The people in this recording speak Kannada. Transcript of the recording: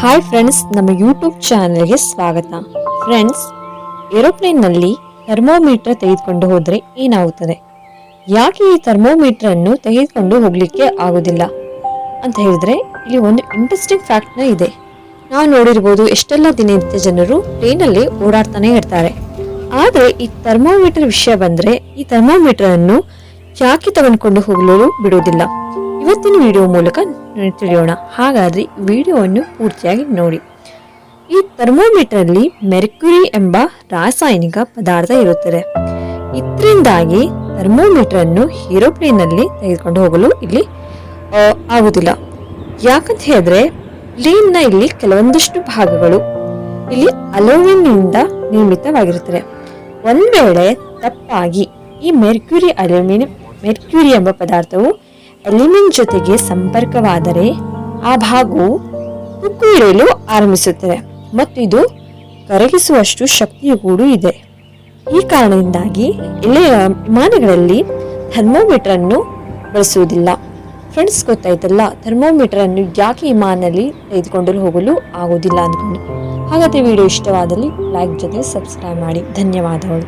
ಹಾಯ್ ಫ್ರೆಂಡ್ಸ್, ನಮ್ಮ ಯೂಟ್ಯೂಬ್ ಚಾನೆಲ್ಗೆ ಸ್ವಾಗತ. ಫ್ರೆಂಡ್ಸ್, ಏರೋಪ್ಲೇನ್ನಲ್ಲಿ ಥರ್ಮೋಮೀಟರ್ ತೆಗೆದುಕೊಂಡು ಹೋದರೆ ಏನಾಗುತ್ತದೆ, ಯಾಕೆ ಈ ಥರ್ಮೋಮೀಟರ್ ಅನ್ನು ತೆಗೆದುಕೊಂಡು ಹೋಗಲಿಕ್ಕೆ ಆಗೋದಿಲ್ಲ ಅಂತ ಹೇಳಿದ್ರೆ ಇಲ್ಲಿ ಒಂದು ಇಂಟ್ರೆಸ್ಟಿಂಗ್ ಫ್ಯಾಕ್ಟ್ನ ಇದೆ. ನಾವು ನೋಡಿರ್ಬೋದು, ಎಷ್ಟೆಲ್ಲ ದಿನನಿತ್ಯ ಜನರು ಪ್ಲೇನಲ್ಲಿ ಓಡಾಡ್ತಾನೆ ಇರ್ತಾರೆ. ಆದರೆ ಈ ಥರ್ಮೋಮೀಟರ್ ವಿಷಯ ಬಂದರೆ ಈ ಥರ್ಮೋಮೀಟರ್ ಅನ್ನು ಯಾಕೆ ತೆಗೆದುಕೊಂಡು ಹೋಗಲು ಬಿಡುವುದಿಲ್ಲ, ಇವತ್ತಿನ ವಿಡಿಯೋ ಮೂಲಕ ತಿಳಿಯೋಣ. ಹಾಗಾದ್ರೆ ವಿಡಿಯೋವನ್ನು ಪೂರ್ತಿಯಾಗಿ ನೋಡಿ. ಈ ಥರ್ಮೋಮೀಟರ್ ಅಲ್ಲಿ ಮೆರ್ಕ್ಯುರಿ ಎಂಬ ರಾಸಾಯನಿಕ ಪದಾರ್ಥ ಇರುತ್ತದೆ. ಇದರಿಂದಾಗಿ ಥರ್ಮೋಮೀಟರ್ ಅನ್ನು ಏರೋಪ್ಲೇನ್ ನಲ್ಲಿ ತೆಗೆದುಕೊಂಡು ಹೋಗಲು ಇಲ್ಲಿ ಆಗುದಿಲ್ಲ. ಯಾಕಂತ ಹೇಳಿದ್ರೆ ಪ್ಲೇನ್ ನ ಇಲ್ಲಿ ಕೆಲವೊಂದಷ್ಟು ಭಾಗಗಳು ಇಲ್ಲಿ ಅಲ್ಯೂಮಿನಿಯಂ ನಿಂದ ನಿರ್ಮಿತವಾಗಿರುತ್ತದೆ. ಒಂದ್ ವೇಳೆ ತಪ್ಪಾಗಿ ಈ ಮೆರ್ಕ್ಯುರಿ ಎಂಬ ಪದಾರ್ಥವು ಅಲ್ಯೂಮಿನಿಯಂ ಜೊತೆಗೆ ಸಂಪರ್ಕವಾದರೆ ಆ ಭಾಗವು ತುಕ್ಕು ಹಿಡಿಯಲು ಆರಂಭಿಸುತ್ತದೆ ಮತ್ತು ಇದು ಕರಗಿಸುವಷ್ಟು ಶಕ್ತಿಯು ಕೂಡ ಇದೆ. ಈ ಕಾರಣದಿಂದಾಗಿ ಎಲ್ಲ ವಿಮಾನಗಳಲ್ಲಿ ಥರ್ಮೋಮೀಟರ್ ಅನ್ನು ಬಳಸುವುದಿಲ್ಲ. ಫ್ರೆಂಡ್ಸ್, ಗೊತ್ತಾಯ್ತಲ್ಲ ಥರ್ಮೋಮೀಟರ್ ಅನ್ನು ಯಾಕೆ ವಿಮಾನದಲ್ಲಿ ತೆಗೆದುಕೊಂಡು ಹೋಗಲು ಆಗುವುದಿಲ್ಲ ಅಂದ್ಕೊಂಡು. ಹಾಗಾದ್ರೆ ವಿಡಿಯೋ ಇಷ್ಟವಾದಲ್ಲಿ ಲೈಕ್ ಜೊತೆ ಸಬ್ಸ್ಕ್ರೈಬ್ ಮಾಡಿ. ಧನ್ಯವಾದಗಳು.